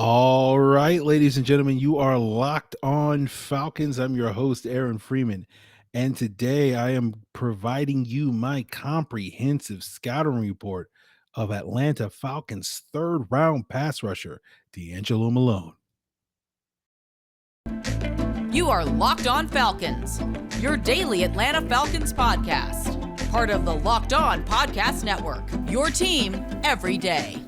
All right, ladies and gentlemen, you are Locked On Falcons. I'm your host, Aaron Freeman. And today I am providing you my comprehensive scouting report of Atlanta Falcons third round pass rusher, DeAngelo Malone. You are Locked On Falcons, your daily Atlanta Falcons podcast. Part of the Locked On Podcast Network, your team every day.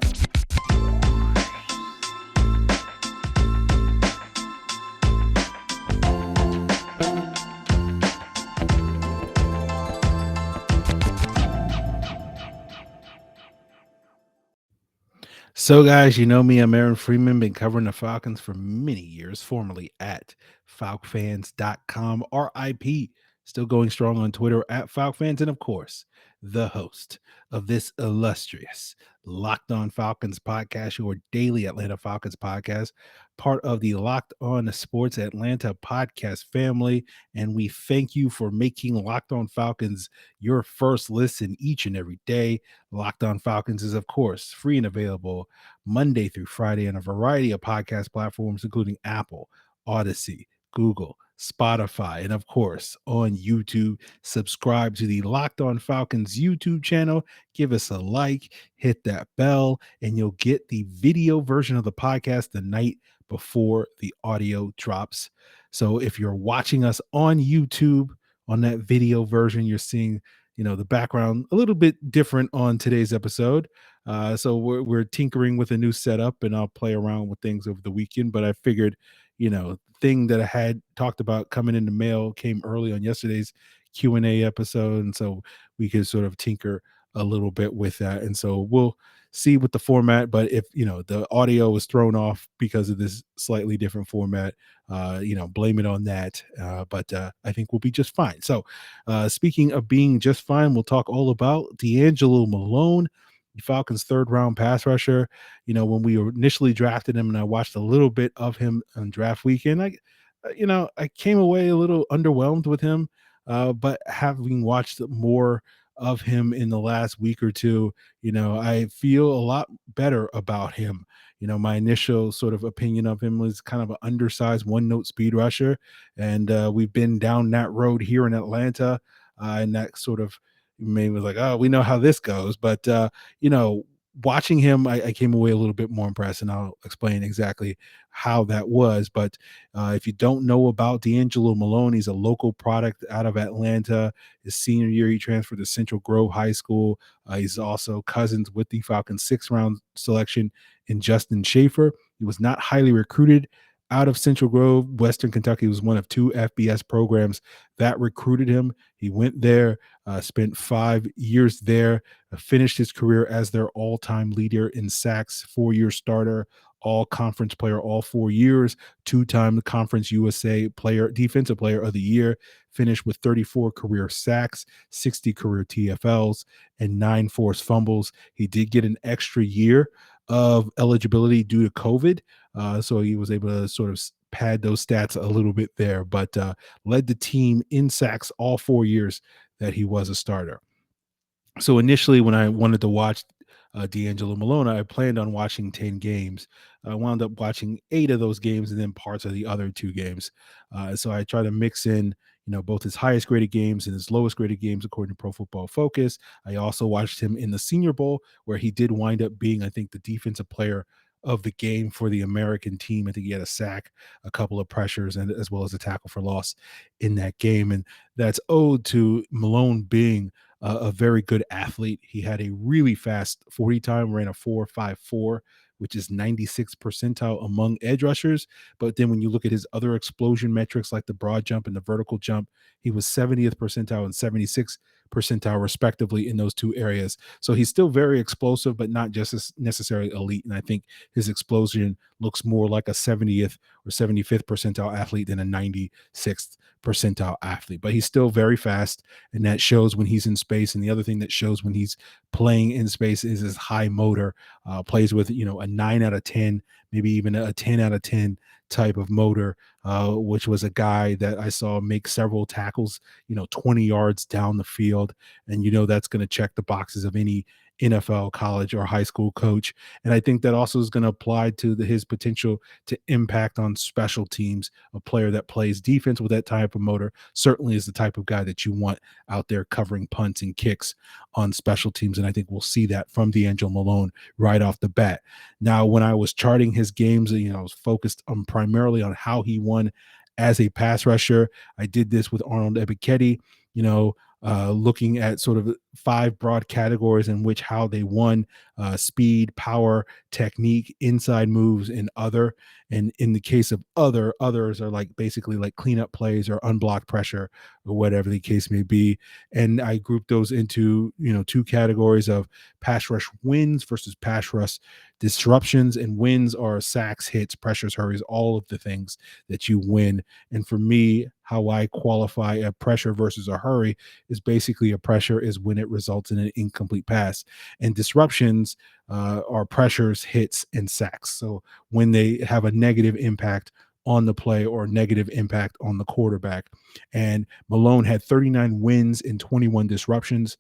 So, guys, you know me, I'm Aaron Freeman, been covering the Falcons for many years, formerly at falcfans.com, RIP, still going strong on Twitter at falcfans, and of course, the host of this illustrious Locked On Falcons podcast, your daily Atlanta Falcons podcast, part of the Locked On Sports Atlanta podcast family. And we thank you for making Locked On Falcons your first listen each and every day. Locked On Falcons is, of course, free and available Monday through Friday on a variety of podcast platforms, including Apple, Odyssey, Google, Spotify, and of course on YouTube. Subscribe to the Locked On Falcons YouTube channel. Give us a like, hit that bell, and you'll get the video version of the podcast the night before the audio drops. So if you're watching us on YouTube, on that video version, you're seeing the background a little bit different on today's episode. So we're tinkering with a new setup, and I'll play around with things over the weekend. But I figured, thing that I had talked about coming in the mail came early on yesterday's Q&A episode, and so we could sort of tinker a little bit with that. And so we'll see with the format. But if the audio was thrown off because of this slightly different format, blame it on that. But I think we'll be just fine. So speaking of being just fine, we'll talk all about DeAngelo Malone, the Falcons' third round pass rusher. When we initially drafted him and I watched a little bit of him on draft weekend, I came away a little underwhelmed with him. But having watched more of him in the last week or two, I feel a lot better about him. My initial sort of opinion of him was kind of an undersized one-note speed rusher, and we've been down that road here in Atlanta, and that sort of made me like, oh, we know how this goes. But watching him, I came away a little bit more impressed, and I'll explain exactly how that was. But if you don't know about DeAngelo Malone, he's a local product out of Atlanta. His senior year, he transferred to Central Grove High School. He's also cousins with the Falcons' sixth-round selection in Justin Schaefer. He was not highly recruited out of Central Grove. Western Kentucky was one of two FBS programs that recruited him. He went there, spent 5 years there, finished his career as their all-time leader in sacks, 4-year starter, all-conference player all 4 years, two-time Conference USA defensive player of the year, finished with 34 career sacks, 60 career TFLs, and 9 forced fumbles. He did get an extra year of eligibility due to COVID, so he was able to sort of pad those stats a little bit there, but led the team in sacks all 4 years that he was a starter. So initially, when I wanted to watch DeAngelo Malone, I planned on watching 10 games. I wound up watching 8 of those games and then parts of the other 2 games. So I try to mix in, both his highest graded games and his lowest graded games according to Pro Football Focus. I also watched him in the Senior Bowl, where he did wind up being, I think, the defensive player of the game for the American team. I think he had a sack, a couple of pressures, and as well as a tackle for loss in that game. And that's owed to Malone being a very good athlete. He had a really fast 40 time, ran a 4.54, which is 96th percentile among edge rushers. But then when you look at his other explosion metrics, like the broad jump and the vertical jump, he was 70th percentile and 76th percentile respectively in those two areas. So he's still very explosive, but not just as necessarily elite. And I think his explosion looks more like a 70th or 75th percentile athlete than a 96th percentile athlete. But he's still very fast, and that shows when he's in space. And the other thing that shows when he's playing in space is his high motor. Plays with a 9 out of 10, maybe even a 10 out of 10 type of motor, which was a guy that I saw make several tackles, 20 yards down the field. And that's going to check the boxes of any NFL, college, or high school coach. And I think that also is going to apply to his potential to impact on special teams. A player that plays defense with that type of motor certainly is the type of guy that you want out there covering punts and kicks on special teams. And I think we'll see that from DeAngelo Malone right off the bat. Now, when I was charting his games, I was focused on primarily on how he won as a pass rusher. I did this with Arnold Ebiketie, looking at sort of 5 broad categories in which how they won: speed, power, technique, inside moves, and other. And in the case of others are like basically like cleanup plays or unblocked pressure or whatever the case may be. And I grouped those into, 2 categories of pass rush wins versus pass rush disruptions. And wins are sacks, hits, pressures, hurries, all of the things that you win. And for me, how I qualify a pressure versus a hurry is basically a pressure is when it results in an incomplete pass, and disruptions are pressures, hits, and sacks. So when they have a negative impact on the play or negative impact on the quarterback. And Malone had 39 wins and 21 disruptions.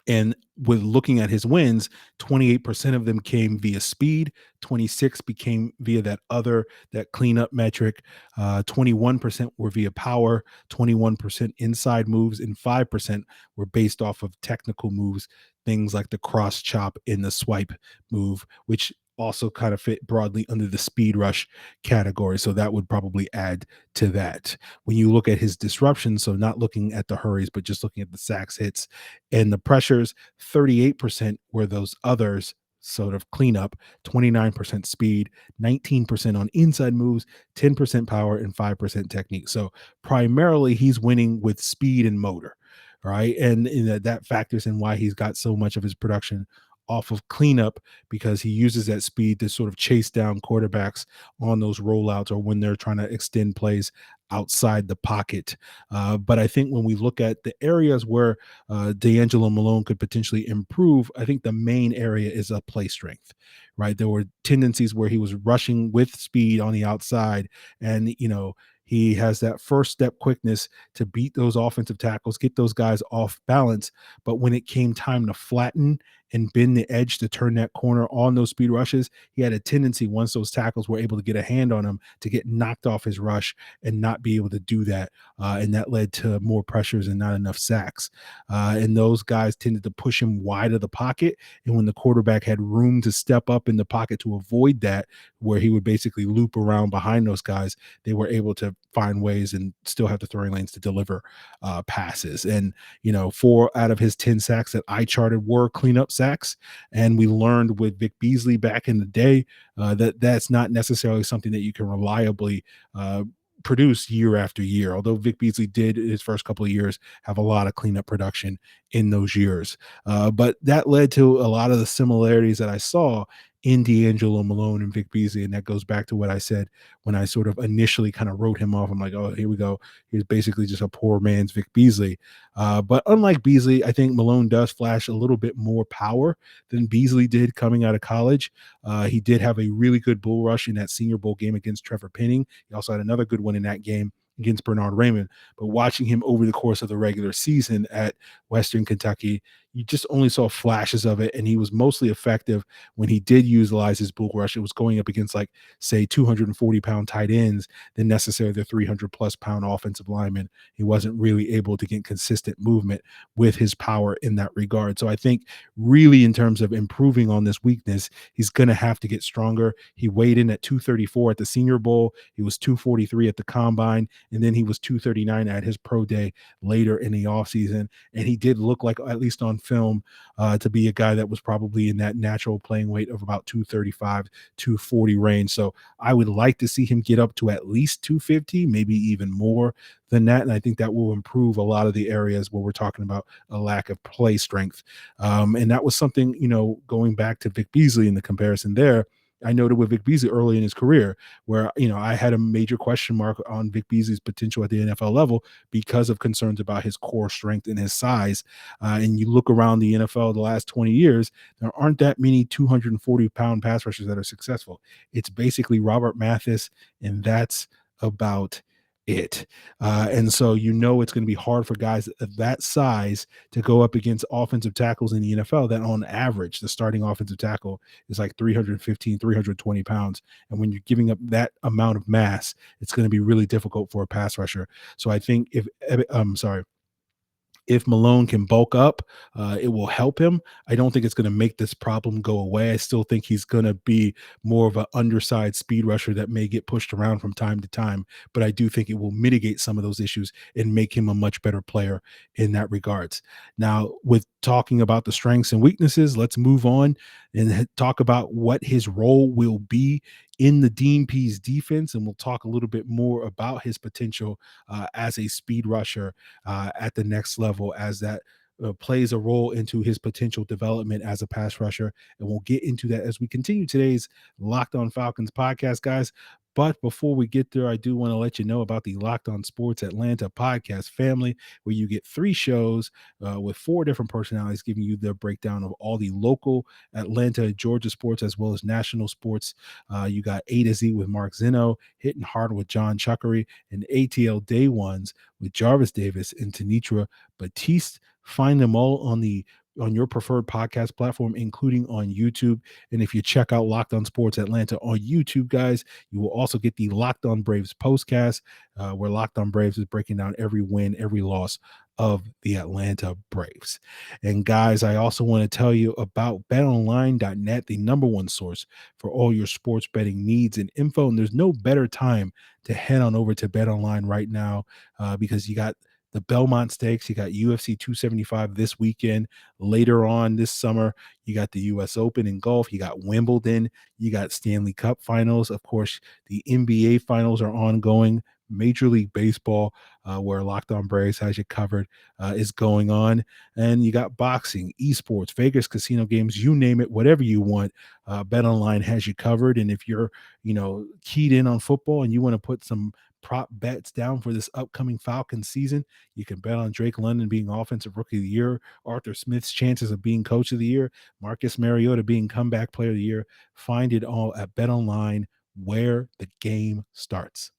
And with looking at his wins, 28% of them came via speed, 26 became via that cleanup metric, 21% were via power, 21% inside moves, and 5% were based off of technical moves, things like the cross chop in the swipe move, which also kind of fit broadly under the speed rush category. So that would probably add to that. When you look at his disruptions, so not looking at the hurries, but just looking at the sacks, hits, and the pressures, 38% were those others sort of cleanup, 29% speed, 19% on inside moves, 10% power, and 5% technique. So primarily he's winning with speed and motor, right? And that factors in why he's got so much of his production off of cleanup, because he uses that speed to sort of chase down quarterbacks on those rollouts or when they're trying to extend plays outside the pocket. But I think when we look at the areas where DeAngelo Malone could potentially improve, I think the main area is a play strength, right? There were tendencies where he was rushing with speed on the outside, and, he has that first step quickness to beat those offensive tackles, get those guys off balance. But when it came time to flatten and bend the edge to turn that corner on those speed rushes, he had a tendency, once those tackles were able to get a hand on him, to get knocked off his rush and not be able to do that. And that led to more pressures and not enough sacks. And those guys tended to push him wide of the pocket. And when the quarterback had room to step up in the pocket to avoid that, where he would basically loop around behind those guys, they were able to find ways and still have the throwing lanes to deliver passes. And, 4 out of his 10 sacks that I charted were cleanup sacks. And we learned with Vic Beasley back in the day that that's not necessarily something that you can reliably produce year after year, although Vic Beasley did his first couple of years have a lot of cleanup production in those years. But that led to a lot of the similarities that I saw in DeAngelo Malone and Vic Beasley. And that goes back to what I said when I sort of initially kind of wrote him off. I'm like, oh, here we go. He's basically just a poor man's Vic Beasley. But unlike Beasley, I think Malone does flash a little bit more power than Beasley did coming out of college. He did have a really good bull rush in that Senior Bowl game against Trevor Penning. He also had another good one in that game against Bernard Raymond. But watching him over the course of the regular season at Western Kentucky, you just only saw flashes of it, and he was mostly effective when he did utilize his bull rush. It was going up against, like, say, 240-pound tight ends than necessarily the 300-plus pound offensive linemen. He wasn't really able to get consistent movement with his power in that regard. So I think really in terms of improving on this weakness, he's going to have to get stronger. He weighed in at 234 at the Senior Bowl. He was 243 at the Combine, and then he was 239 at his pro day later in the offseason. And he did look like, at least on film, to be a guy that was probably in that natural playing weight of about 235, 240 range. So I would like to see him get up to at least 250, maybe even more than that. And I think that will improve a lot of the areas where we're talking about a lack of play strength. And that was something, going back to Vic Beasley in the comparison there, I noted with Vic Beasley early in his career where, I had a major question mark on Vic Beasley's potential at the NFL level because of concerns about his core strength and his size. And you look around the NFL the last 20 years, there aren't that many 240-pound pass rushers that are successful. It's basically Robert Mathis, and that's about it. And so it's going to be hard for guys of that size to go up against offensive tackles in the NFL that on average, the starting offensive tackle is like 315, 320 pounds. And when you're giving up that amount of mass, it's going to be really difficult for a pass rusher. So I think if Malone can bulk up, it will help him. I don't think it's going to make this problem go away. I still think he's going to be more of an undersized speed rusher that may get pushed around from time to time, but I do think it will mitigate some of those issues and make him a much better player in that regards. Now, with talking about the strengths and weaknesses, let's move on and talk about what his role will be in the Dean Pees defense, and we'll talk a little bit more about his potential as a speed rusher at the next level, as that plays a role into his potential development as a pass rusher. And we'll get into that as we continue today's Locked On Falcons podcast, guys. But before we get there, I do want to let you know about the Locked On Sports Atlanta podcast family, where you get 3 shows with 4 different personalities giving you their breakdown of all the local Atlanta, Georgia sports, as well as national sports. You got A to Z with Mark Zeno, Hitting Hard with John Chuckery, and ATL Day Ones with Jarvis Davis and Tanitra Batiste. Find them all on your preferred podcast platform, including on YouTube. And if you check out Locked On Sports Atlanta on YouTube, guys, you will also get the Locked On Braves postcast, where Locked On Braves is breaking down every win, every loss of the Atlanta Braves. And guys, I also want to tell you about betonline.net, the number one source for all your sports betting needs and info. And there's no better time to head on over to BetOnline right now, because you got the Belmont Stakes, you got UFC 275 this weekend. Later on this summer, you got the US Open in golf, you got Wimbledon, you got Stanley Cup finals. Of course, the NBA finals are ongoing. Major League Baseball, where Locked On Braves has you covered, is going on. And you got boxing, esports, Vegas casino games, you name it, whatever you want. BetOnline has you covered. And if you're, keyed in on football and you want to put some prop bets down for this upcoming Falcons season, you can bet on Drake London being Offensive Rookie of the Year, Arthur Smith's chances of being Coach of the Year, Marcus Mariota being Comeback Player of the Year. Find it all at BetOnline, where the game starts.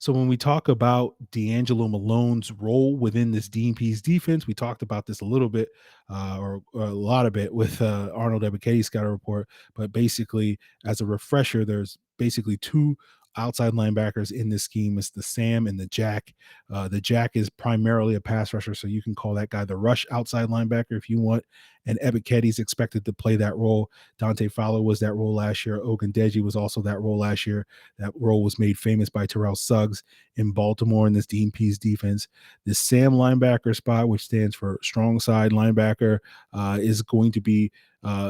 So when we talk about DeAngelo Malone's role within this Dean Pees defense, we talked about this a little bit, or a lot of it with Arnold Ebiketie Scouting Report. But basically, as a refresher, there's basically 2 outside linebackers in this scheme. It's the Sam and the Jack. The Jack is primarily a pass rusher, so you can call that guy the rush outside linebacker if you want. And Ebiketie's expected to play that role. Dante Fowler was that role last year. Ogundeji was also that role last year. That role was made famous by Terrell Suggs in Baltimore in this Dean Pees defense. The Sam linebacker spot, which stands for strong side linebacker, is going to be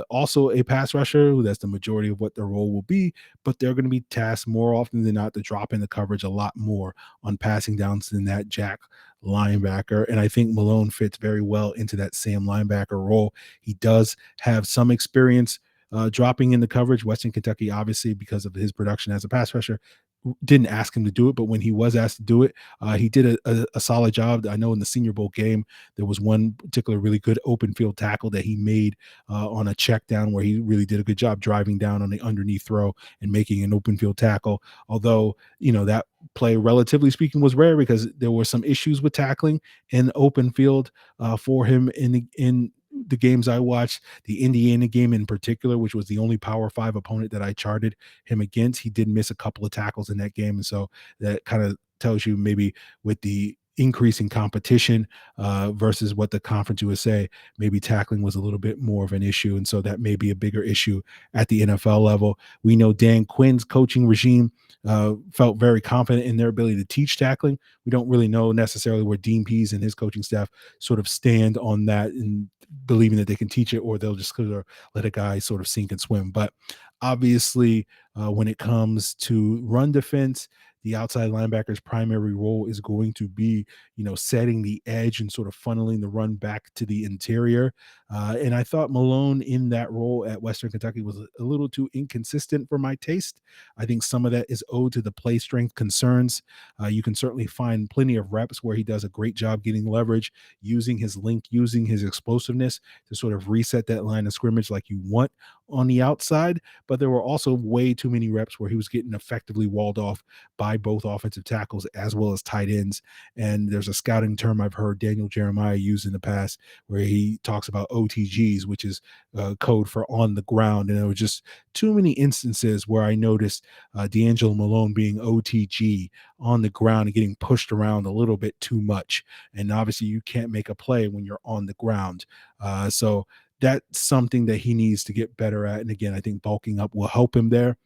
also a pass rusher. That's the majority of what their role will be, but they're going to be tasked more often than not to drop in the coverage a lot more on passing downs than that Jack linebacker. And I think Malone fits very well into that Sam linebacker role. He does have some experience dropping in the coverage. Western Kentucky, obviously, because of his production as a pass rusher, didn't ask him to do it, but when he was asked to do it, he did a solid job. I know in the Senior Bowl game, there was one particular really good open field tackle that he made on a check down where he really did a good job driving down on the underneath throw and making an open field tackle. Although, that play, relatively speaking, was rare because there were some issues with tackling in open field for him in the games I watched. The Indiana game in particular, which was the only Power 5 opponent that I charted him against, he did miss a couple of tackles in that game. And so that kind of tells you maybe with the increasing competition versus what the Conference USA, maybe tackling was a little bit more of an issue. And so that may be a bigger issue at the NFL level. We know Dan Quinn's coaching regime felt very confident in their ability to teach tackling. We don't really know necessarily where Dean Pees and his coaching staff sort of stand on that and believing that they can teach it, or they'll just sort of let a guy sort of sink and swim. But obviously, when it comes to run defense, the outside linebacker's primary role is going to be, setting the edge and sort of funneling the run back to the interior. And I thought Malone in that role at Western Kentucky was a little too inconsistent for my taste. I think some of that is owed to the play strength concerns. You can certainly find plenty of reps where he does a great job getting leverage, using his length, using his explosiveness to sort of reset that line of scrimmage like you want on the outside. But there were also way too many reps where he was getting effectively walled off by both offensive tackles as well as tight ends. And there's a scouting term I've heard Daniel Jeremiah use in the past where he talks about OTGs, which is code for on the ground. And there were just too many instances where I noticed DeAngelo Malone being OTG on the ground and getting pushed around a little bit too much. And obviously you can't make a play when you're on the ground. So that's something that he needs to get better at. And again, I think bulking up will help him there.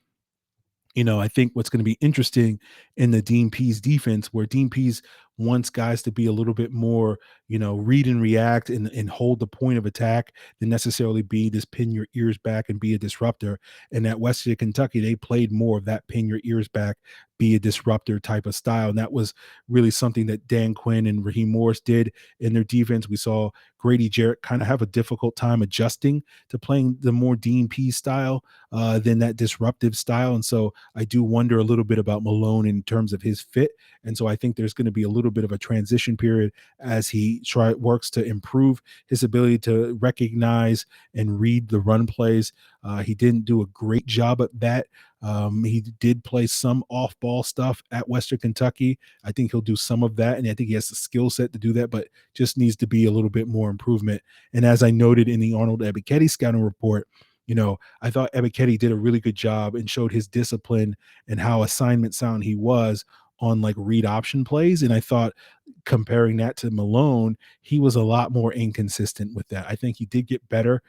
I think what's going to be interesting in the Dean Pees defense, where Dean Pees wants guys to be a little bit more, read and react and hold the point of attack than necessarily be this pin your ears back and be a disruptor. And at Western Kentucky, they played more of that pin your ears back, be a disruptor type of style. And that was really something that Dan Quinn and Raheem Morris did in their defense. We saw Grady Jarrett kind of have a difficult time adjusting to playing the more Dean Pees style than that disruptive style. And so I do wonder a little bit about Malone in terms of his fit. And so I think there's going to be a little bit of a transition period as he works to improve his ability to recognize and read the run plays. He didn't do a great job at that. He did play some off-ball stuff at Western Kentucky. I think he'll do some of that, and I think he has the skill set to do that, but just needs to be a little bit more improvement. And as I noted in the Arnold Ebiketie scouting report, I thought Ebiketie did a really good job and showed his discipline and how assignment sound he was on like read option plays. And I thought comparing that to Malone, he was a lot more inconsistent with that. I think he did get better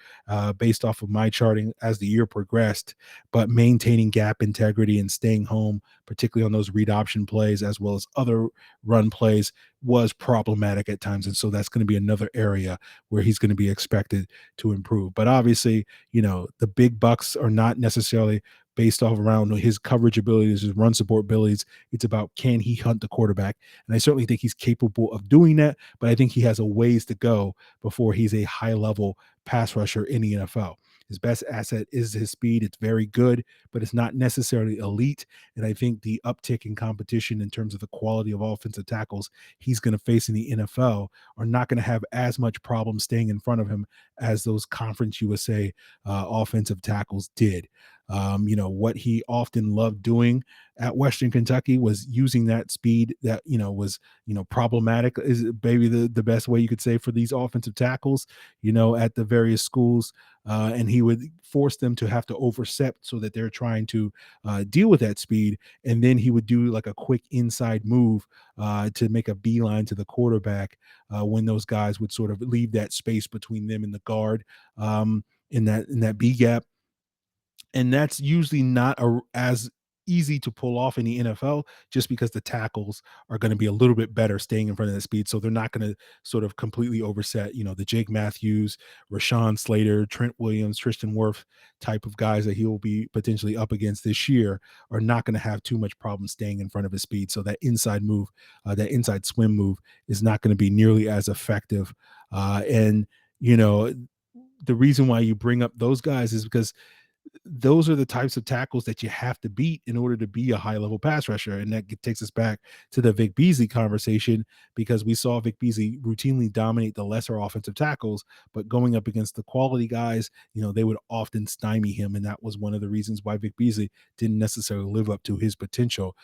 based off of my charting as the year progressed, but maintaining gap integrity and staying home, particularly on those read option plays, as well as other run plays, was problematic at times. And so that's going to be another area where he's going to be expected to improve. But obviously, the big bucks are not necessarily based off around his coverage abilities, his run support abilities. It's about, can he hunt the quarterback? And I certainly think he's capable of doing that, but I think he has a ways to go before he's a high level pass rusher in the NFL. His best asset is his speed. It's very good, but it's not necessarily elite. And I think the uptick in competition in terms of the quality of offensive tackles he's going to face in the NFL are not going to have as much problem staying in front of him as those Conference USA offensive tackles did. What he often loved doing at Western Kentucky was using that speed that, was, problematic is maybe the best way you could say for these offensive tackles, at the various schools. And he would force them to have to overset so that they're trying to deal with that speed. And then he would do like a quick inside move to make a beeline to the quarterback when those guys would sort of leave that space between them and the guard in that B gap. And that's usually not as easy to pull off in the NFL, just because the tackles are going to be a little bit better staying in front of the speed. So they're not going to sort of completely overset, the Jake Matthews, Rashawn Slater, Trent Williams, Tristan Wirth type of guys that he will be potentially up against this year are not going to have too much problem staying in front of his speed. So that inside move, that inside swim move is not going to be nearly as effective. And the reason why you bring up those guys is because those are the types of tackles that you have to beat in order to be a high-level pass rusher. And that takes us back to the Vic Beasley conversation, because we saw Vic Beasley routinely dominate the lesser offensive tackles, but going up against the quality guys, they would often stymie him. And that was one of the reasons why Vic Beasley didn't necessarily live up to his potential.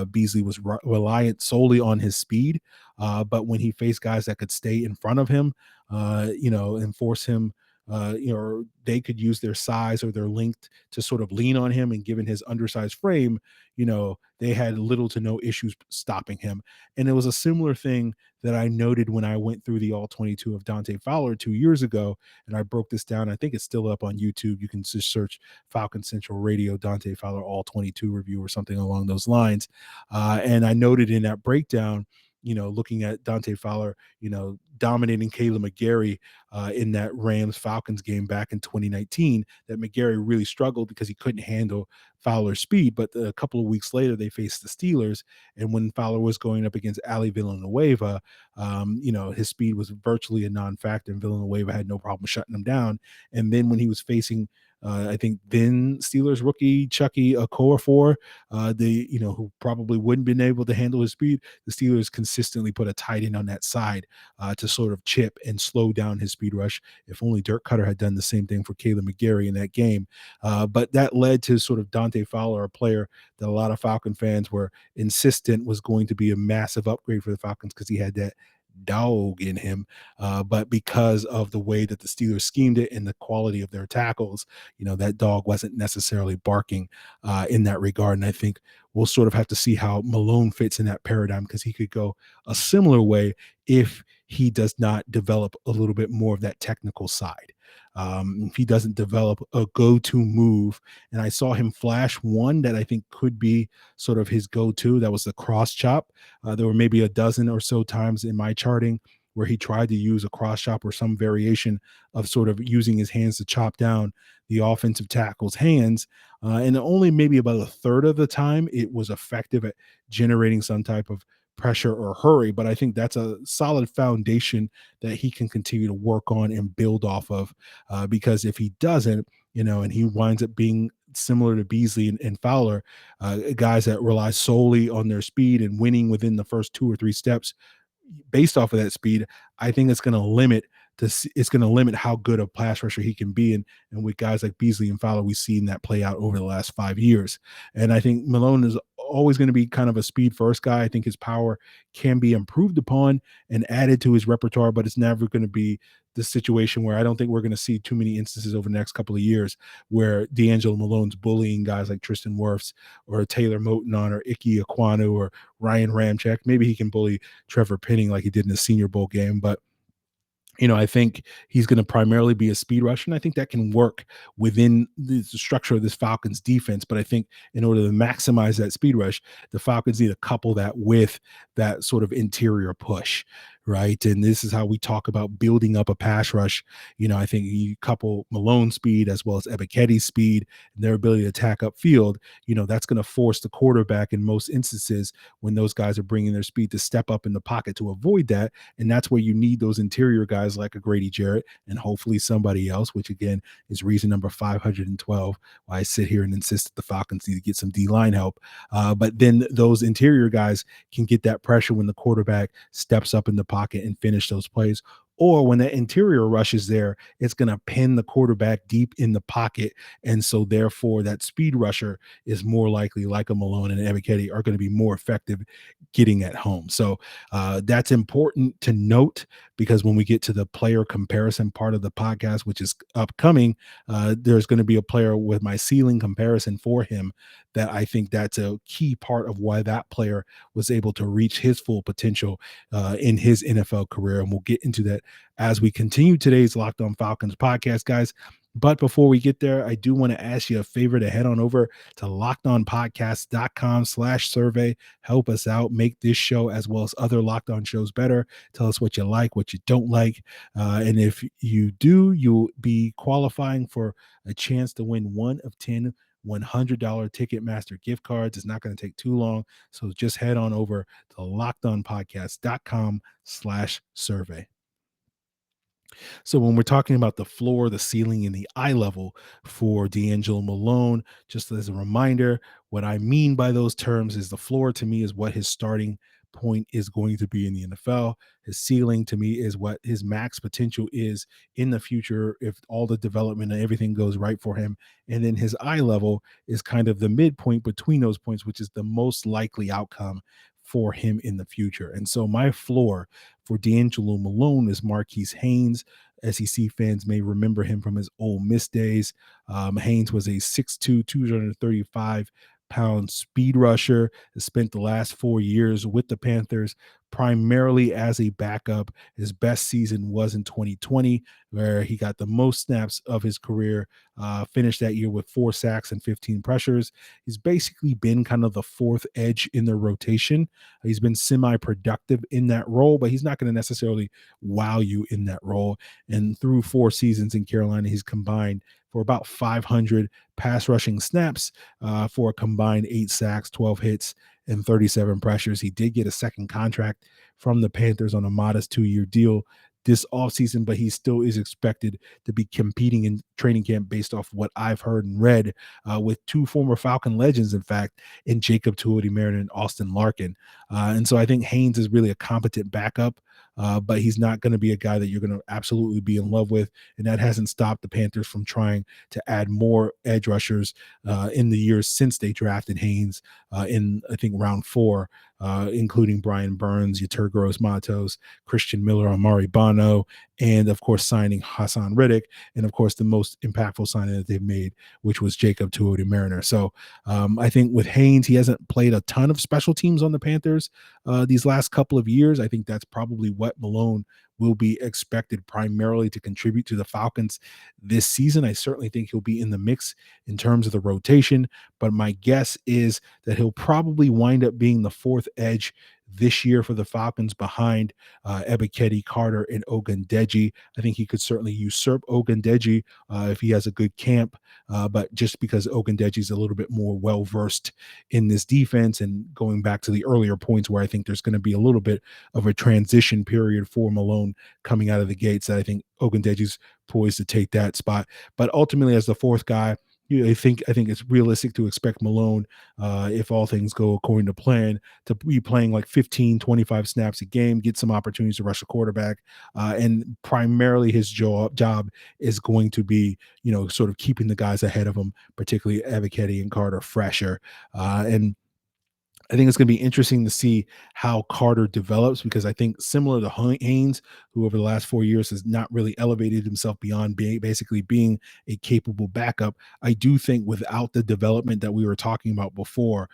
Beasley was reliant solely on his speed, but when he faced guys that could stay in front of him, and force him, or they could use their size or their length to sort of lean on him, and given his undersized frame, they had little to no issues stopping him. And it was a similar thing that I noted when I went through the all 22 of Dante Fowler 2 years ago, and I broke this down. I think it's still up on YouTube. You can just search Falcon Central Radio Dante Fowler all 22 review or something along those lines. And I noted in that breakdown, looking at Dante Fowler, dominating Caleb McGarry in that Rams Falcons game back in 2019, that McGarry really struggled because he couldn't handle Fowler's speed. But a couple of weeks later, they faced the Steelers, and when Fowler was going up against Ali Villanueva, his speed was virtually a non-factor, and Villanueva had no problem shutting him down. And then when he was facing I think then Steelers rookie Chucky Okorafor, who probably wouldn't been able to handle his speed. The Steelers consistently put a tight end on that side to sort of chip and slow down his speed rush. If only Dirk Cutter had done the same thing for Caleb McGarry in that game. But that led to sort of Dante Fowler, a player that a lot of Falcon fans were insistent was going to be a massive upgrade for the Falcons because he had that dog in him. But because of the way that the Steelers schemed it and the quality of their tackles, that dog wasn't necessarily barking in that regard. And I think we'll sort of have to see how Malone fits in that paradigm, because he could go a similar way if he does not develop a little bit more of that technical side. If he doesn't develop a go-to move, and I saw him flash one that I think could be sort of his go-to, that was the cross chop. There were maybe a dozen or so times in my charting where he tried to use a cross chop or some variation of sort of using his hands to chop down the offensive tackle's hands. And only maybe about a third of the time it was effective at generating some type of pressure or hurry. But I think that's a solid foundation that he can continue to work on and build off of, because if he doesn't, and he winds up being similar to Beasley and Fowler, guys that rely solely on their speed and winning within the first 2 or 3 steps based off of that speed, I think it's going to limit how good a pass rusher he can be. And with guys like Beasley and Fowler, we've seen that play out over the last 5 years. And I think Malone is always going to be kind of a speed first guy. I think his power can be improved upon and added to his repertoire, but it's never going to be the situation where I don't think we're going to see too many instances over the next couple of years where DeAngelo Malone's bullying guys like Tristan Wirfs or Taylor Moton or Ike Ekwonu or Ryan Ramczyk. Maybe he can bully Trevor Penning like he did in the Senior Bowl game, but I think he's going to primarily be a speed rusher, and I think that can work within the structure of this Falcons defense. But I think in order to maximize that speed rush, the Falcons need to couple that with that sort of interior push, right? And this is how we talk about building up a pass rush. I think you couple Malone's speed as well as Ebiketti's speed and their ability to attack upfield, that's going to force the quarterback in most instances when those guys are bringing their speed to step up in the pocket to avoid that. And that's where you need those interior guys like a Grady Jarrett and hopefully somebody else, which again is reason number 512 why I sit here and insist that the Falcons need to get some D-line help. But then those interior guys can get that pressure when the quarterback steps up in the pocket and finish those plays. Or when that interior rush is there, it's going to pin the quarterback deep in the pocket. And so therefore that speed rusher is more likely, like a Malone and Ebiketie, are going to be more effective getting at home. So that's important to note, because when we get to the player comparison part of the podcast, which is upcoming, there's going to be a player with my ceiling comparison for him that I think that's a key part of why that player was able to reach his full potential in his NFL career. And we'll get into that as we continue today's Locked On Falcons podcast, guys. But before we get there, I do want to ask you a favor to head on over to lockedonpodcast.com/survey. Help us out, make this show as well as other Locked On shows better. Tell us what you like, what you don't like. And if you do, you'll be qualifying for a chance to win one of 10 $100 Ticketmaster gift cards. It's not going to take too long. So just head on over to lockedonpodcast.com/survey. So when we're talking about the floor, the ceiling, and the eye level for DeAngelo Malone, just as a reminder, what I mean by those terms is the floor to me is what his starting point is going to be in the NFL. His ceiling to me is what his max potential is in the future if all the development and everything goes right for him. And then his eye level is kind of the midpoint between those points, which is the most likely outcome for him in the future. And so my floor for DeAngelo Malone is Marquise Haynes. SEC fans may remember him from his Ole Miss days. Haynes was a 6'2", 235 pound speed rusher, has spent the last 4 years with the Panthers primarily as a backup. His best season was in 2020, where he got the most snaps of his career, finished that year with 4 sacks and 15 pressures. He's basically been kind of the fourth edge in their rotation. He's been semi-productive in that role, but he's not going to necessarily wow you in that role. And through 4 seasons in Carolina, he's combined for about 500 pass rushing snaps, for a combined 8 sacks, 12 hits, and 37 pressures. He did get a second contract from the Panthers on a modest 2-year deal this offseason, but he still is expected to be competing in training camp based off what I've heard and read, with 2 former Falcon legends, in fact, in Jacob Tuioti-Mariner and Austin Larkin. And so I think Haynes is really a competent backup, but he's not going to be a guy that you're going to absolutely be in love with. And that hasn't stopped the Panthers from trying to add more edge rushers in the years since they drafted Haynes in, I think, round 4, including Brian Burns, Yetur Gross-Matos, Christian Miller, Amari Bono, and, of course, signing Hassan Riddick, and, of course, the most impactful signing that they've made, which was Jacob Tuioti-Mariner. So I think with Haynes, he hasn't played a ton of special teams on the Panthers these last couple of years. I think that's probably what Malone will be expected primarily to contribute to the Falcons this season. I certainly think he'll be in the mix in terms of the rotation, but my guess is that he'll probably wind up being the fourth edge this year for the Falcons behind Ebiketie, Carter, and Ogundeji. I think he could certainly usurp Ogundeji if he has a good camp, but just because Ogundeji is a little bit more well-versed in this defense, and going back to the earlier points where I think there's going to be a little bit of a transition period for Malone coming out of the gates, that I think Ogundeji's poised to take that spot. But ultimately, as the fourth guy, I think it's realistic to expect Malone, if all things go according to plan, to be playing like 15, 25 snaps a game, get some opportunities to rush a quarterback. And primarily his job is going to be, sort of keeping the guys ahead of him, particularly Ebiketie and Carter, fresher. And I think it's going to be interesting to see how Carter develops, because I think similar to Haynes, who over the last 4 years has not really elevated himself beyond basically being a capable backup, I do think without the development that we were talking about before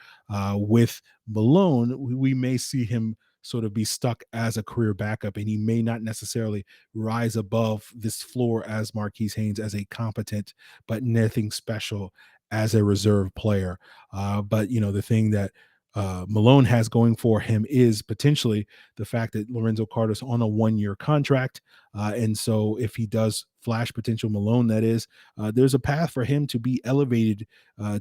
with Malone, we may see him sort of be stuck as a career backup, and he may not necessarily rise above this floor as Marquise Haynes as a competent but nothing special as a reserve player. But the thing that Malone has going for him is potentially the fact that Lorenzo Carter's on a 1-year contract. And so if he does flash potential Malone, that is, there's a path for him to be elevated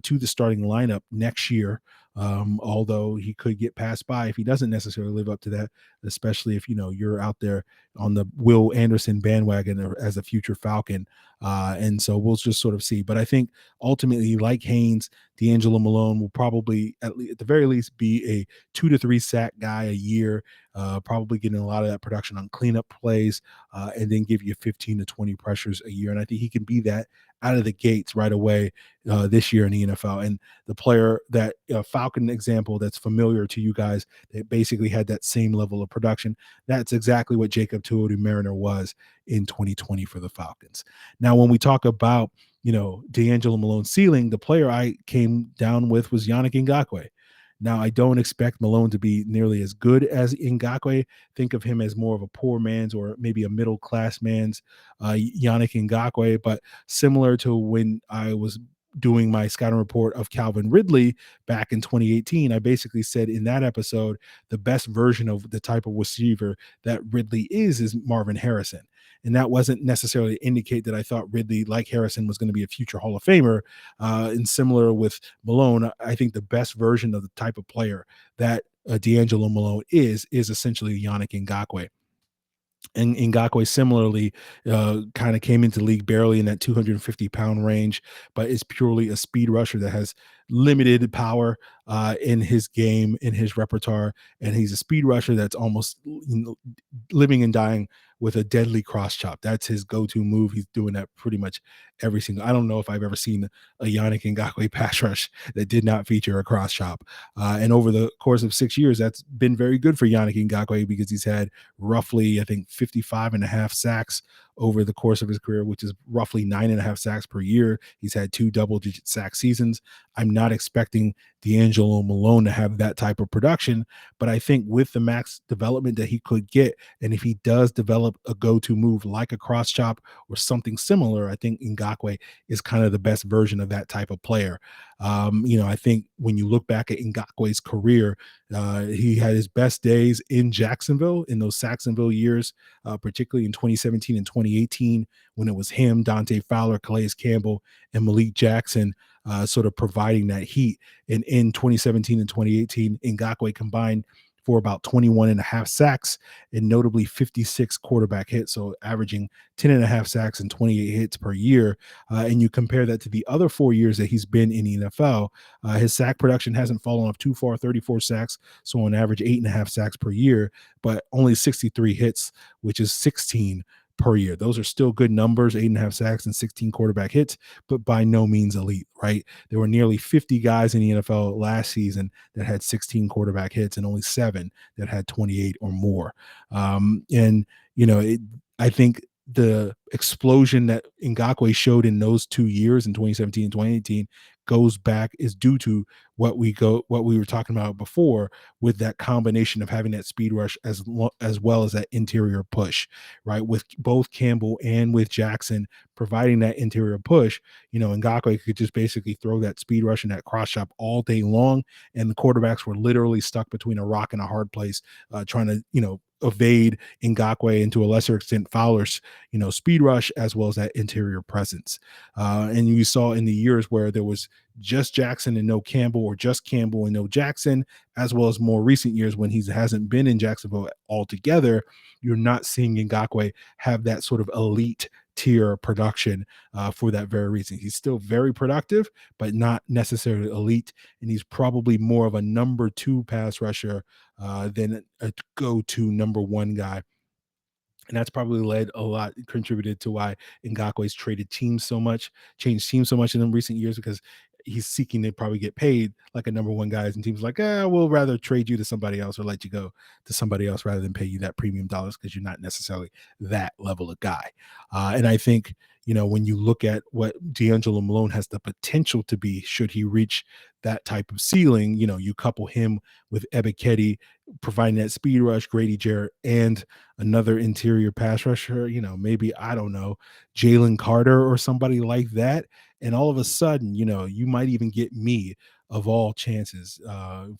to the starting lineup next year. Although he could get passed by if he doesn't necessarily live up to that, especially if, you're out there on the Will Anderson bandwagon as a future Falcon. And so we'll just sort of see. But I think ultimately, like Haynes, DeAngelo Malone will probably, at the very least, be a 2 to 3 sack guy a year, probably getting a lot of that production on cleanup plays, and then give you 15 to 20 pressures a year. And I think he can be that out of the gates right away this year in the NFL. And the player that Falcon example that's familiar to you guys that basically had that same level of production, that's exactly what Jacob Tuioti-Mariner was in 2020 for the Falcons. Now, when we talk about, DeAngelo Malone's ceiling, the player I came down with was Yannick Ngakoue. Now, I don't expect Malone to be nearly as good as Ngakoue. Think of him as more of a poor man's, or maybe a middle-class man's Yannick Ngakoue. But similar to when I was doing my scouting report of Calvin Ridley back in 2018, I basically said in that episode, the best version of the type of receiver that Ridley is Marvin Harrison. And that wasn't necessarily to indicate that I thought Ridley, like Harrison, was going to be a future Hall of Famer. And similar with Malone, I think the best version of the type of player that DeAngelo Malone is essentially Yannick Ngakoue. And Ngakoue similarly kind of came into the league barely in that 250-pound range, but is purely a speed rusher that has limited power in his game, in his repertoire. And he's a speed rusher that's almost living and dying with a deadly cross chop. That's his go-to move. He's doing that pretty much every single. I don't know if I've ever seen a Yannick Ngakoue pass rush that did not feature a cross chop. And over the course of 6 years, that's been very good for Yannick Ngakoue, because he's had roughly, I think, 55 and a half sacks over the course of his career, which is roughly 9.5 sacks per year. He's had 2 double-digit sack seasons. I'm not expecting DeAngelo Malone to have that type of production, but I think with the max development that he could get, and if he does develop a go-to move like a cross chop or something similar, I think Ngakoue is kind of the best version of that type of player. I think when you look back at Ngakoue's career, he had his best days in Jacksonville in those Sacksonville years, particularly in 2017 and 2018, when it was him, Dante Fowler, Calais Campbell, and Malik Jackson sort of providing that heat. And in 2017 and 2018, Ngakoue combined for about 21.5 sacks and notably 56 quarterback hits, so averaging 10.5 sacks and 28 hits per year. And you compare that to the other 4 years that he's been in the NFL, his sack production hasn't fallen off too far, 34 sacks, so on average 8.5 sacks per year, but only 63 hits, which is 16 per year. Those are still good numbers, 8.5 sacks and 16 quarterback hits, but by no means elite, right? There were nearly 50 guys in the NFL last season that had 16 quarterback hits and only 7 that had 28 or more. I think the explosion that Ngakoue showed in those 2 years in 2017 and 2018 is due to what we were talking about before, with that combination of having that speed rush as well as that interior push, right? With both Campbell and with Jackson providing that interior push, Ngakoue could just basically throw that speed rush and that cross chop all day long, and the quarterbacks were literally stuck between a rock and a hard place, trying to evade Ngakoue and to a lesser extent Fowler's speed rush as well as that interior presence. And you saw in the years where there was just Jackson and no Campbell, or just Campbell and no Jackson, as well as more recent years when he hasn't been in Jacksonville altogether, you're not seeing Ngakoue have that sort of elite tier production for that very reason. He's still very productive, but not necessarily elite, and he's probably more of a number 2 pass rusher than a go-to number 1 guy. And that's probably contributed to why Ngakoue's changed teams so much in the recent years, because he's seeking to probably get paid like a number 1 guy, and teams like, we'll rather trade you to somebody else or let you go to somebody else rather than pay you that premium dollars because you're not necessarily that level of guy. And I think, when you look at what DeAngelo Malone has the potential to be, should he reach that type of ceiling, you couple him with Ebiketie providing that speed rush, Grady Jarrett, and another interior pass rusher, maybe, I don't know, Jalen Carter or somebody like that. And all of a sudden, you might even get me, of all chances,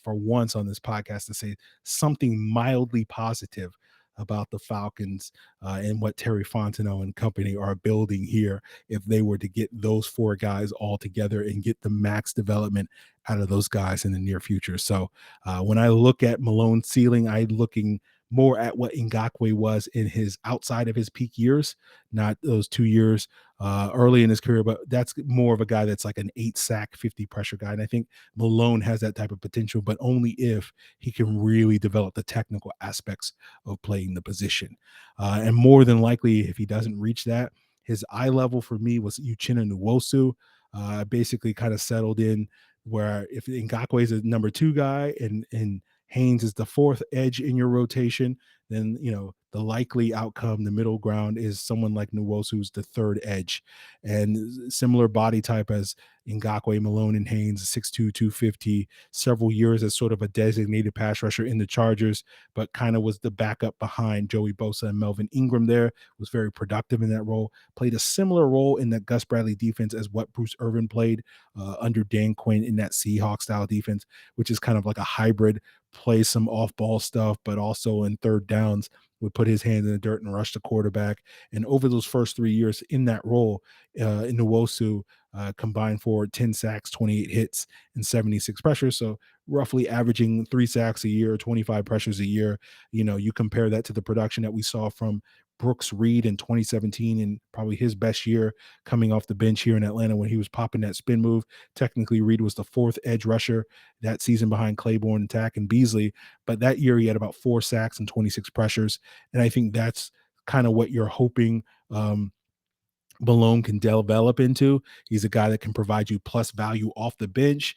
for once on this podcast, to say something mildly positive about the Falcons and what Terry Fontenot and company are building here, if they were to get those 4 guys all together and get the max development out of those guys in the near future. So when I look at Malone's ceiling, I'm looking more at what Ngakoue was in his outside of his peak years, not those 2 years early in his career, but that's more of a guy that's like an 8 sack, 50 pressure guy. And I think Malone has that type of potential, but only if he can really develop the technical aspects of playing the position. And more than likely, if he doesn't reach that, his eye level for me was Uchenna Nwosu. Basically kind of settled in where if Ngakoue is a number 2 guy and Haynes is the 4th edge in your rotation, then the likely outcome, the middle ground, is someone like Nwosu, who's the 3rd edge, and similar body type as Ngakoue, Malone, and Haynes, 6'2", 250, several years as sort of a designated pass rusher in the Chargers, but kind of was the backup behind Joey Bosa and Melvin Ingram there, was very productive in that role, played a similar role in the Gus Bradley defense as what Bruce Irvin played under Dan Quinn in that Seahawks style defense, which is kind of like a hybrid, play some off-ball stuff, but also in third downs would put his hands in the dirt and rush the quarterback. And over those first 3 years in that role, Nwosu combined for 10 sacks, 28 hits, and 76 pressures. So roughly averaging 3 sacks a year, 25 pressures a year. You compare that to the production that we saw from Brooks Reed in 2017, and probably his best year coming off the bench here in Atlanta when he was popping that spin move. Technically, Reed was the 4th edge rusher that season behind Claiborne, Tack, and Beasley. But that year he had about 4 sacks and 26 pressures. And I think that's kind of what you're hoping Malone can develop into. He's a guy that can provide you plus value off the bench,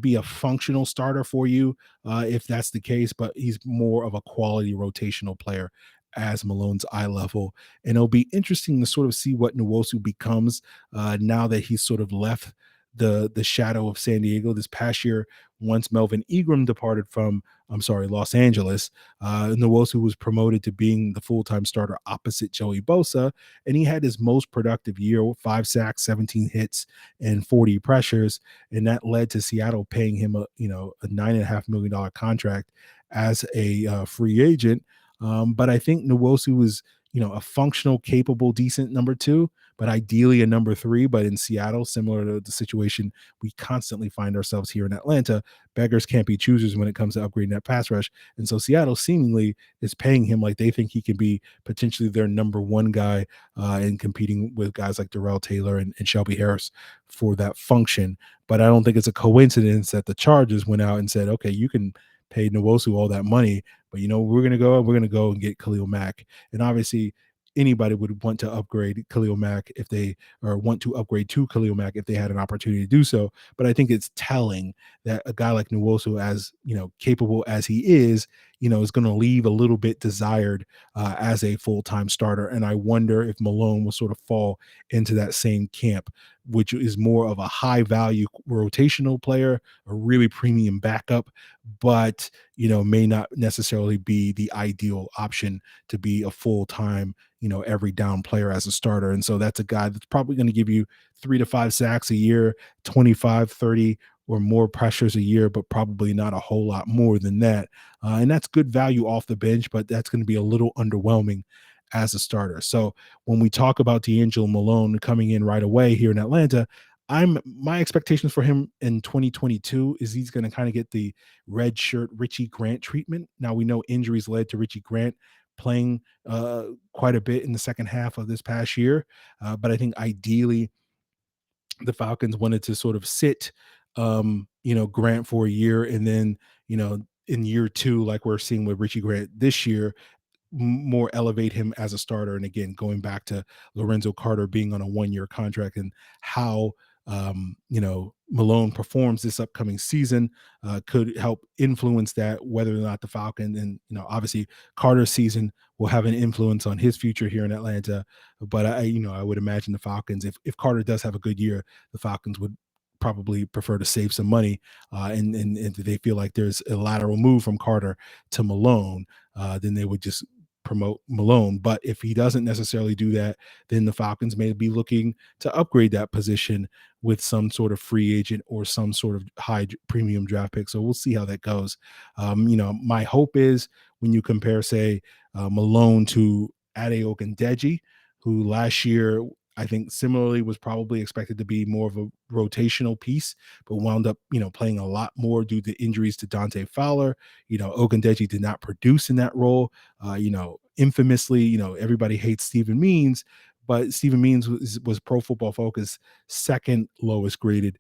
be a functional starter for you if that's the case, but he's more of a quality rotational player as Malone's eye level. And it'll be interesting to sort of see what Nwosu becomes now that he's sort of left the shadow of San Diego this past year. Once Melvin Ingram departed from, Los Angeles, Nwosu was promoted to being the full-time starter opposite Joey Bosa, and he had his most productive year with 5 sacks, 17 hits, and 40 pressures, and that led to Seattle paying him a $9.5 million contract as a free agent. But I think Nwosu is, a functional, capable, decent number 2, but ideally a number 3. But in Seattle, similar to the situation we constantly find ourselves here in Atlanta, beggars can't be choosers when it comes to upgrading that pass rush. And so Seattle seemingly is paying him like they think he can be potentially their number 1 guy and competing with guys like Darrell Taylor and Shelby Harris for that function. But I don't think it's a coincidence that the Chargers went out and said, okay, you can pay Nwosu all that money, but we're going to go and get Khalil Mack. And obviously anybody would want to upgrade Khalil Mack want to upgrade to Khalil Mack if they had an opportunity to do so. But I think it's telling that a guy like Nwosu, as capable as he is going to leave a little bit desired as a full-time starter. And I wonder if Malone will sort of fall into that same camp, which is more of a high value rotational player, a really premium backup, but may not necessarily be the ideal option to be a full-time every down player as a starter. And so that's a guy that's probably going to give you 3 to 5 sacks a year, 25, 30 or more pressures a year, but probably not a whole lot more than that. And that's good value off the bench, but that's going to be a little underwhelming as a starter. So when we talk about DeAngelo Malone coming in right away here in Atlanta, my expectations for him in 2022 is he's going to kind of get the red shirt Richie Grant treatment. Now we know injuries led to Richie Grant playing quite a bit in the second half of this past year, but I think ideally the Falcons wanted to sort of sit Grant for a year, and then in year 2, like we're seeing with Richie Grant this year, more elevate him as a starter. And again, going back to Lorenzo Carter being on a 1-year contract and how Malone performs this upcoming season could help influence that, whether or not the Falcons, and obviously Carter's season will have an influence on his future here in Atlanta. But I would imagine the Falcons, if Carter does have a good year, the Falcons would probably prefer to save some money and they feel like there's a lateral move from Carter to Malone, then they would just promote Malone. But if he doesn't necessarily do that, then the Falcons may be looking to upgrade that position with some sort of free agent or some sort of high premium draft pick. So we'll see how that goes. My hope is when you compare, say, Malone to Ade Ogundeji, who last year I think similarly was probably expected to be more of a rotational piece, but wound up, playing a lot more due to injuries to Dante Fowler. Ogundeji did not produce in that role. Infamously, everybody hates Stephen Means, but Stephen Means was Pro Football Focus second lowest graded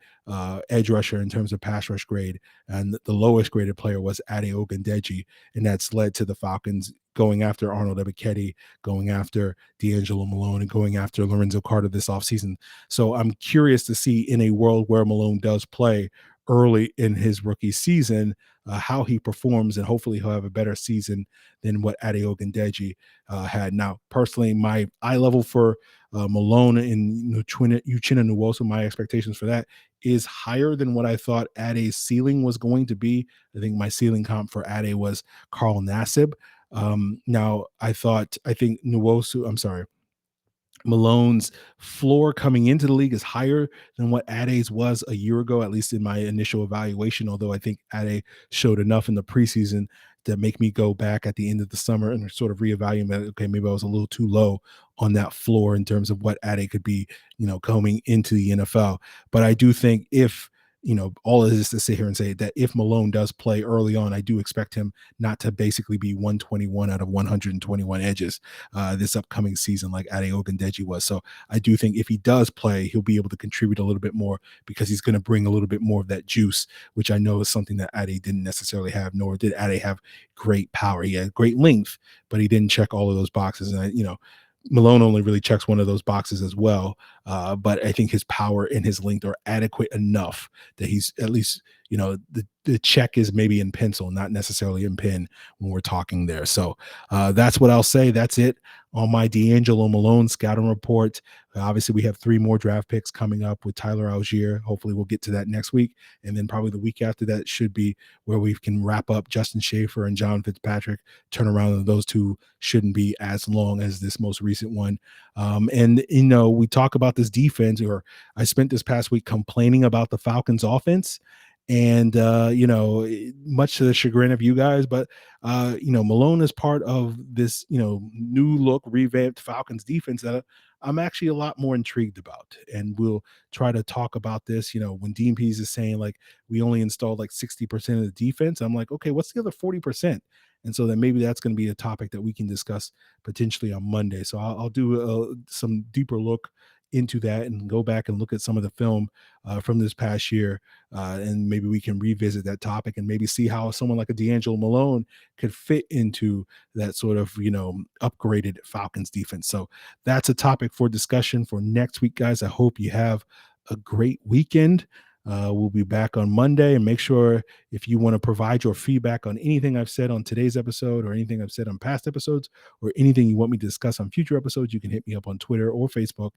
edge rusher in terms of pass rush grade, and the lowest graded player was Ade Ogundeji, and that's led to the Falcons going after Arnold Ebiketie, going after DeAngelo Malone, and going after Lorenzo Carter this offseason. So I'm curious to see, in a world where Malone does play early in his rookie season, how he performs, and hopefully he'll have a better season than what Ade Ogundeji had. Now, personally, my eye level for Malone and Uchenna Nwosu, my expectations for that is higher than what I thought Ade's ceiling was going to be. I think my ceiling comp for Ade was Carl Nassib. Now I think Malone's floor coming into the league is higher than what Ade's was a year ago, at least in my initial evaluation, although I think Ade showed enough in the preseason to make me go back at the end of the summer and sort of reevaluate, okay, maybe I was a little too low on that floor in terms of what Ade could be, coming into the NFL. But I do think if all of this to sit here and say that if Malone does play early on, I do expect him not to basically be 121 out of 121 edges this upcoming season like Ade Ogundeji was. So I do think if he does play, he'll be able to contribute a little bit more because he's going to bring a little bit more of that juice, which I know is something that Ade didn't necessarily have, nor did Ade have great power. He had great length, but he didn't check all of those boxes. And Malone only really checks one of those boxes as well. but I think his power and his length are adequate enough that he's at least, the check is maybe in pencil, not necessarily in pen when we're talking there. So that's what I'll say. That's it on my DeAngelo Malone scouting report. Obviously, we have 3 more draft picks coming up with Tyler Algier. Hopefully, we'll get to that next week. And then probably the week after that should be where we can wrap up Justin Schaefer and John Fitzpatrick. Turnaround of those two shouldn't be as long as this most recent one. And, we talk about this defense, or I spent this past week complaining about the Falcons offense. And, much to the chagrin of you guys, but, Malone is part of this, new look, revamped Falcons defense that I'm actually a lot more intrigued about. And we'll try to talk about this, when Dean Pees is saying like, we only installed like 60% of the defense. I'm like, okay, what's the other 40%? And so then maybe that's going to be a topic that we can discuss potentially on Monday. So I'll do some deeper look into that and go back and look at some of the film from this past year, and maybe we can revisit that topic and maybe see how someone like a DeAngelo Malone could fit into that sort of upgraded Falcons defense. So that's a topic for discussion for next week, guys. I hope you have a great weekend. We'll be back on Monday, and make sure if you want to provide your feedback on anything I've said on today's episode or anything I've said on past episodes or anything you want me to discuss on future episodes, you can hit me up on Twitter or Facebook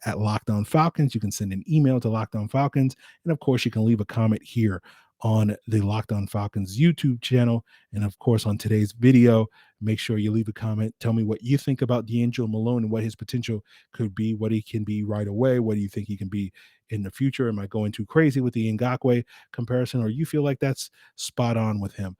at Locked On Falcons. You can send an email to Locked On Falcons. And of course, you can leave a comment here on the Locked On Falcons YouTube channel. And of course, on today's video, make sure you leave a comment. Tell me what you think about DeAngelo Malone and what his potential could be, what he can be right away. What do you think he can be in the future? Am I going too crazy with the Ngakoue comparison, or you feel like that's spot on with him?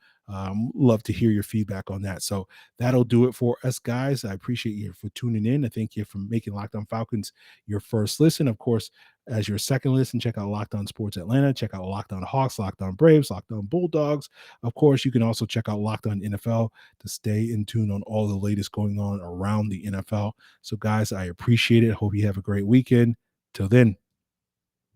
Love to hear your feedback on that. So that'll do it for us, guys. I appreciate you for tuning in. I thank you for making Locked On Falcons your first listen. Of course, as your second listen, check out Locked On Sports Atlanta, check out Locked On Hawks, Locked On Braves, Locked On Bulldogs. Of course, you can also check out Locked On NFL to stay in tune on all the latest going on around the NFL. So, guys, I appreciate it. Hope you have a great weekend. Till then.